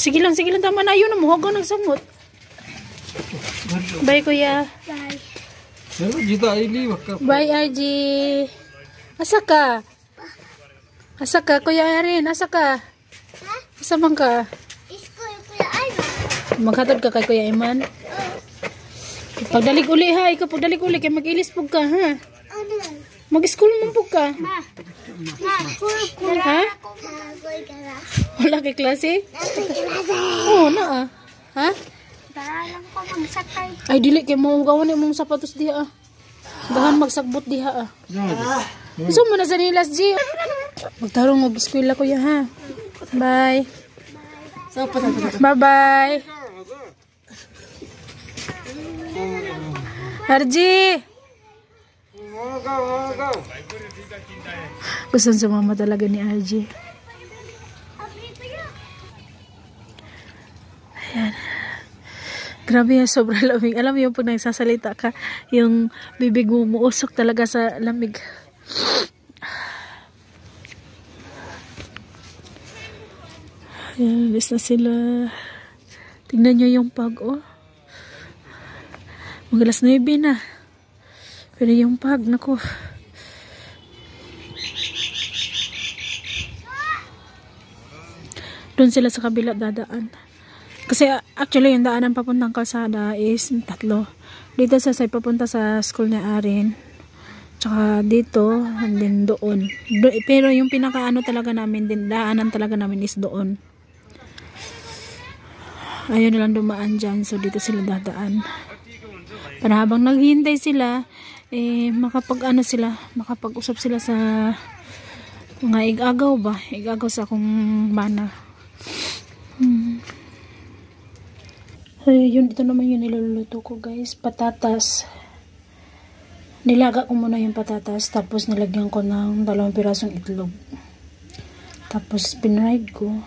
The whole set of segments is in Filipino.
Sige lang, tama na. Ayun na mo, hanggang nagsamot. Bye, kuya. Bye. Bye, RG. Asa ka? Asa ka, kuya Erin? Asa ka? Asa man ka? School, Kuya Iman. Maghatod ka kay Kuya Iman? Pagdalig uli ha, ikaw pagdalig uli kay mag-ilis pug ka ha. Ano? Mag-school mo pug ka. Ma. Ha? Wala kay klase? Oo na ah. Ha? Daralan ko magsakay. Ay dili kay mo gawon imong sapatos diha ah. Dahan magsagbot diha ah. So mo na sa nilas G. Magtarong mag-eskwela kuya ha. Bye. Bye-bye. Arji. Gusto sa mama talaga ni Arji. Ayan. Grabe yan, sobrang lamig. Alam mo yung pag nagsasalita ka, yung bibig mo muusok talaga sa lamig. Ayan, alis na sila. Tingnan nyo yung pag, oh. Mag alas 9 na. Pero yung pag, naku. Doon sila sa kabila dadaan. Kasi actually yung daanan papuntang kalsada is 3. Dito sa side papunta sa school ni Arin. Tsaka dito, and then doon. Pero yung pinakaano talaga namin din, daanan talaga namin is doon. Ayaw nilang dumaan dyan. So dito sila dadaan. Para habang naghihintay sila, makapag-ano sila, makapag-usap sila sa mga igagaw ba? Igagaw sa akong bana. Yun, ito naman yung niluluto ko guys. Patatas. Nilaga ko muna yung patatas. Tapos nilagyan ko ng 2 pirasong itlog. Tapos pinride ko.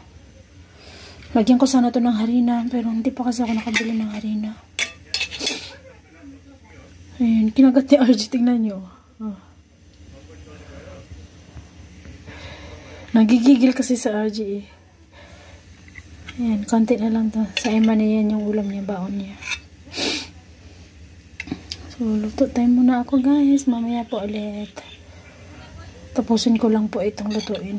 Lagyan ko sana to ng harina. Pero hindi pa kasi ako nakabili ng harina. Ayun, kinagat ni RG. Tingnan nyo. Oh. Nagigigil kasi sa RG eh. Ayan, konti na lang to. Sa Emma na yan yung ulam niya, baon niya. So, luto time muna ako guys. Mamaya po ulit. Tapusin ko lang po itong lutuin.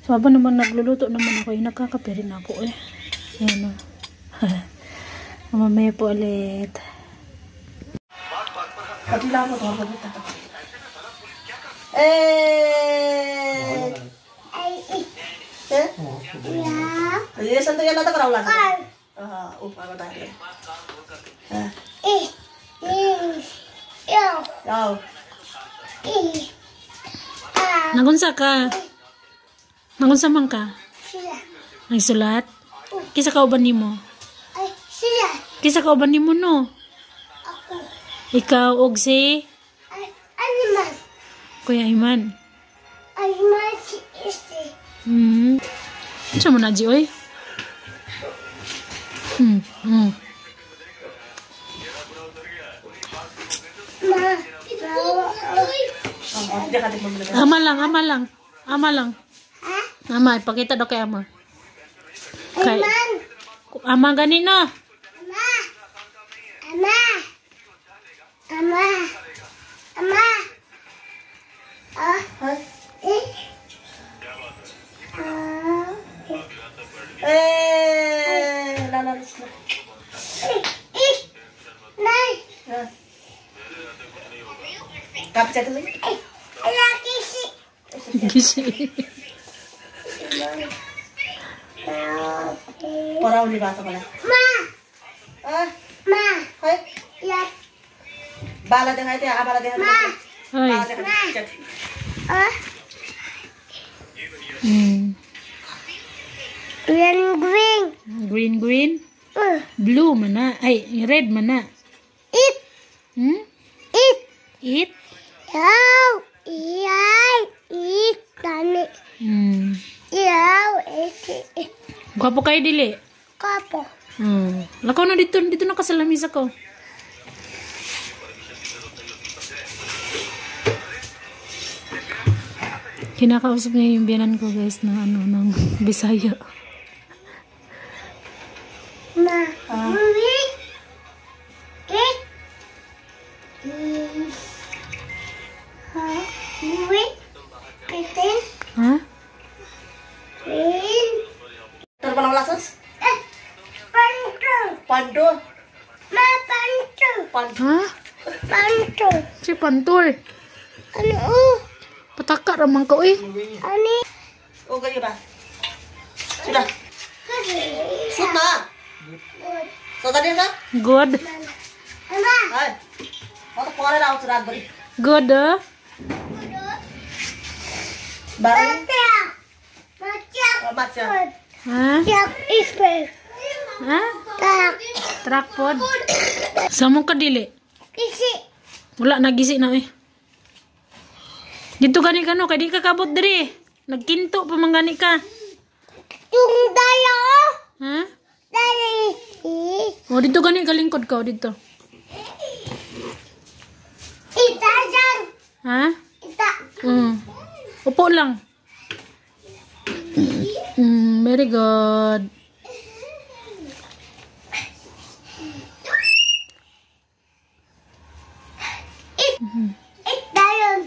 So, habang naman nagluluto naman ako, nagkakape rin ako eh. Ayan o. Mamaya po ulit. Pagila mo ito, pagila ito. Yes, santo yan natin karaulan. Upa ko tayo. Nagunsa ka? Nagunsa man ka? Nagsulat? Kisa kauban ni mo? Kisa kauban ni mo no? Ikaw og si? Animal. Kuya Iman. Animal si Iste. Saan mo na, Ji, oy? Ma. Ama lang. Ama, ipakita daw kay Ama. Kay Ama ganino. Ama. Lalalis na. Kapit sa tuloy. Gisi. Para uli basa ko na. Ma. Hoy. Yak. Bala din haiti, bala din haiti. Hoy. Bala din haiti. Green. Blue mana. Ay, red mana. Eat. Eat. Yaw. Eat. Tani. Yaw. Eat. Gwapo kayo dili. Kapo. Lakaw na dito na kasalamis ako. Kinakausap niya yung biyanan ko guys ng ng Bisaya. Wait. Pitin. Ha? Win. Taruh palang lasas. Panto. Pando. Ma panto. Pando. Ha? Panto. Si Pantoy. Ano? Pataka ramang ka, uy. Ani. Oh, ganyan ba? Sudah. Shoot na. So, tadi kan? Good. Ama. Ay. Mau keluar dah surat beri. Good, Barang. Macam. Macam. Ha? Macam ispel. Ha? Tak. Truck pod. Samong ka dili? Kisi. Wala, nagisi na, uy. Dito gani ka, no? Kaya di ka kabot diri. Nagkinto pa manggani ka. Yung daya. Ha? Daya. O, dito gani kalingkod ka, o, dito. Ita dyan. Ha? Ita. Upo lang. Very good. Ita yun.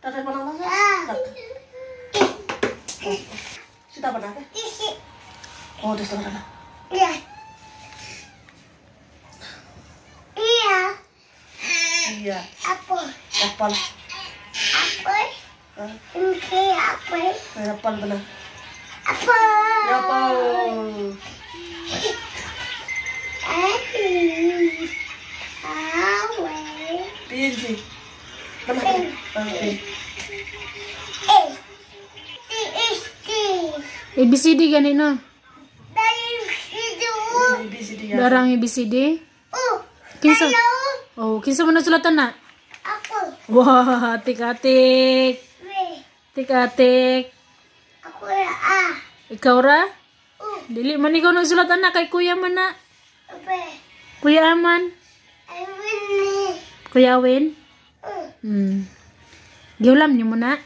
Taruh palang lasas. Sudah pernah? Kisi. Oh, udah sudah. Iya. Iya. Iya. Apel. Apel. Apel. Ini apel. Apel benar. Apel. Apel. Awel. Pin sih. Benar. Pin. ABCD gani, no? Dari situ. Ini sih dia. Darang ABCD. Kinsa? Oh, kinsa mo nasulatan na? Aku. Wah, tik-atik. Weh. Tik-atik. Aku A. Ikaw ra? Dili man ikaw nagsulatan na kay kuya man na. Weh. Kuya Aman. Awin. Kuya Win. Giulam ni mo na.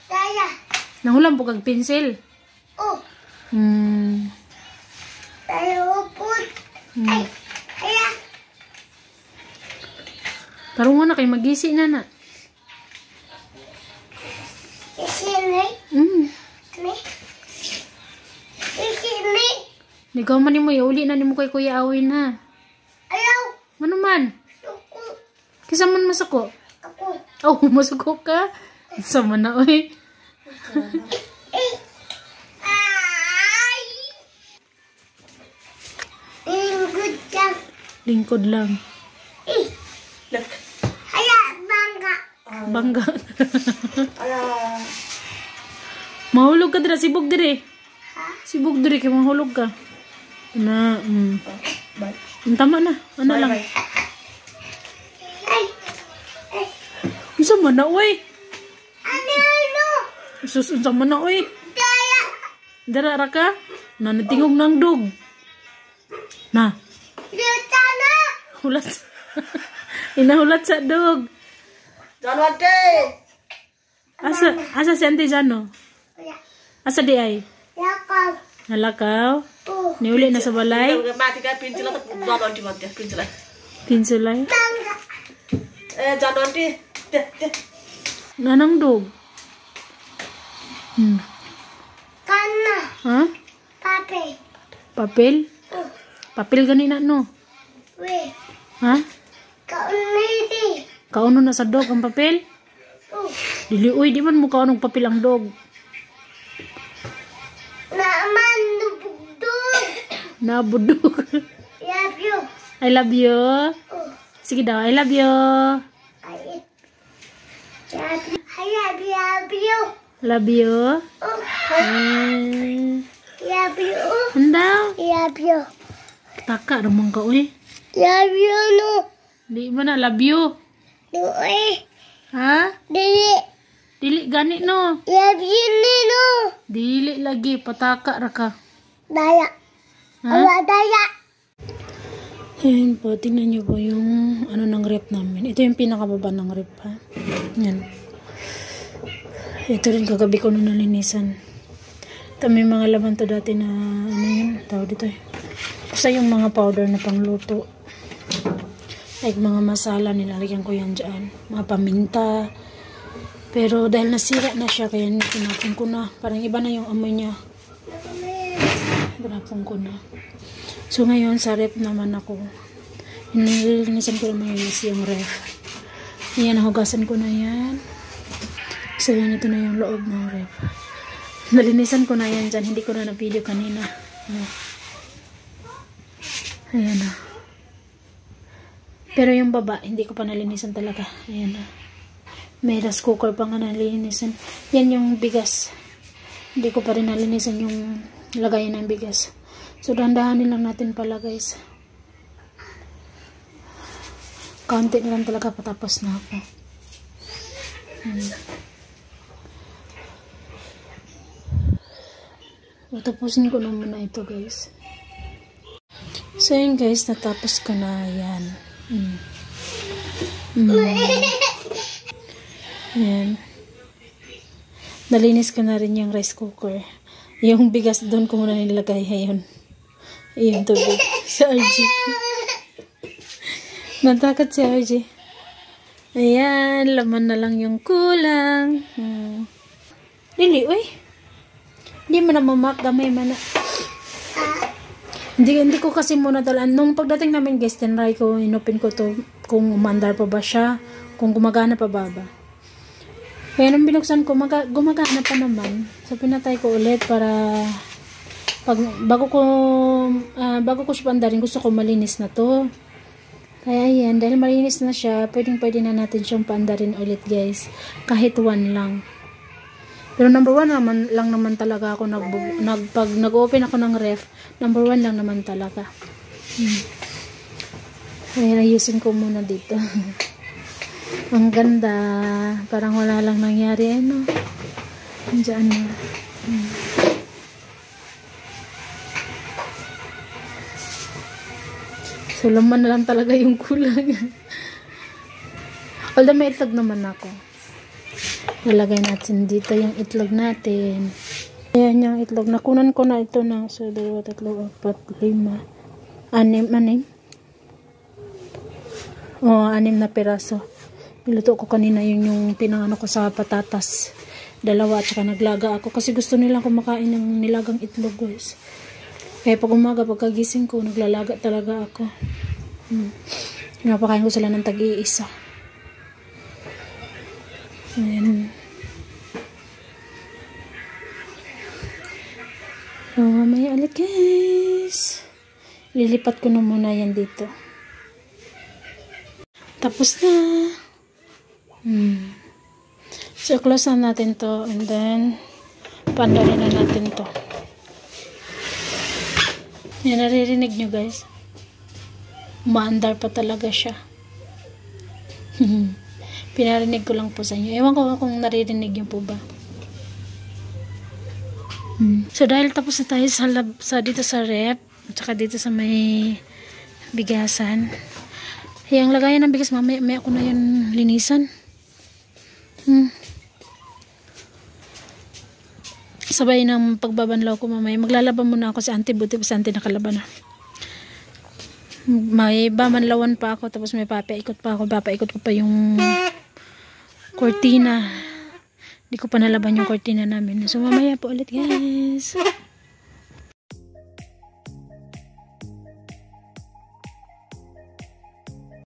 Daya. Nangulam po kag pensil. Daya uput. Ayan. Tarungan na kay magisi na na. Di sini. Ni. Di sini. Ikaw man ni mo, iuli na ni mo kay Kuya Awin ha. Ayaw. Ano man? Suku. Kisa man masuko? Aku. Oh, masuko ka? Sama na, oy. Ay. Lingkod lang. Lingkod lang. Look. Haya, bangga. Bangga. Ayah. Mahulog ka dira, sibog diri. Ha? Sibog diri kay mahulog ka. Na, Bye. Tama na. Ano lang. Bye. Ay. Isa man na, oy. Ano? Sus, unsa man na, oy. Daya. Dara ra ka? Na natingog ng dog. Na, Luta na. hulat. Inahulat sa dog. Jangan deh. Asa si Auntie Jano? Wala. Asa di ay? Lakaw. Nalakaw? Niuli na sa balay? Mati kayak pincil atau jangan di mati pincil. Pinsulay? Bangga. Jangan di. Deh. Nanang dog? Kana. Ha? Pape. Papel? Papel ganina no? Weh. Ha? Kauniti. Kauno na sa dog ang papel? Dili, uy, di man mo kaunog papel ang dog. Naman nubugdog. Nabudog. Love you. I love you. Sige daw, I love you. Ay. Love you. Love you. Love you. Andaw? Love you. Taka naman ka, uy. Love you no. Di man na, love you. No eh. Ha? Dili. Dili gani no. Love you ni no. Dili lagi, pataka ra ka. Daya. Ha? Awa daya. Ayan po, tingnan nyo po yung ano ng rep namin. Ito yung pinakababa ng rep ha. Yan. Ito rin kagabi ko nung nalinisan. Ito may mga laman to dati na ano yun, tawag dito eh. Basta yung mga powder na pangluto. Like mga masala, nilalagyan ko yan dyan. Mga paminta. Pero dahil nasira na siya, kaya tinapon ko na. Parang iba na yung amoy niya. Tinapon ko na. So ngayon, sa ref naman ako. Nilinisan ko naman yung ref. Ayan, nahugasan ko na yan. So yan, ito na yung loob ng ref. Nalinisan ko na yan dyan. Hindi ko na na-video kanina. Ayan na. Pero yung baba, hindi ko pa nalinisan talaga. Ayan na. May rice cooker pa nga nalinisan. Yan yung bigas. Hindi ko pa rin nalinisan yung lagayan ng bigas. So, dahan-dahanin lang natin pala, guys. Kaunti na lang talaga, patapos na ako. Tapusin ko na muna ito, guys. So, yun, guys. Natapos ko na yan. Yan. Nalinis ko na rin yung rice cooker. Yung bigas doon ko muna nilagay. Ayun. Ayun, tubig. Si RG. Natakot si RG. Ayan. Laman na lang yung kulang. Lili, uy. Hindi mo na mamap. Damay man na. Hindi ko kasi muna talaan. Nung pagdating namin, guys, tinry ko, inopin ko to kung umandar pa ba siya, kung gumagana pa ba. Kaya nung binuksan ko, gumagana pa naman. So, pinatay ko ulit para bago ko siya pandarin, gusto ko malinis na to. Kaya yan, dahil malinis na siya, pwede na natin siyang pandarin ulit, guys. Kahit 1 lang. Pero number 1 lang naman talaga ako pag nag-open ako ng ref, number 1 lang naman talaga. Kaya ayusin ko muna dito. Ang ganda. Parang wala lang nangyari. Ano? Diyan na. So, laman na lang talaga yung kulang. Although may itlog naman ako. Nalagay natin dito yung itlog natin. Ayan yung itlog. Nakunan ko na ito ng 2, 3, 4, 5, 6 na piraso. Niluto ko kanina yung pinangano ko sa patatas. 2 at saka naglaga ako. Kasi gusto nilang kumakain ng nilagang itlog, guys. Kaya pag umaga, pagkagising ko, naglalaga talaga ako. Napakain ko sila ng tag-iisa. Ayan. Mamaya ulit, guys. Lilipat ko na muna yan dito. Tapos na. So, close na natin to. And then, pandarin na natin to. Yan, naririnig nyo, guys. Maandar pa talaga siya. Pinarinig ko lang po sa inyo. Ewan ko kung naririnig nyo po ba. So, dahil tapos na tayo dito sa rep, at saka dito sa may bigasan. Yung lagayan ng bigas, mamaya ako na yun linisan. Sabay ng pagbabanlaw ko mamaya. Maglalaban muna ako sa auntie, buti pa sa auntie nakalaban na. May bamanlawan pa ako, tapos may papaikot pa ako. Papaikot ko pa yung cortina. Hindi ko pa nalaban yung cortina namin. So mamaya po ulit, guys.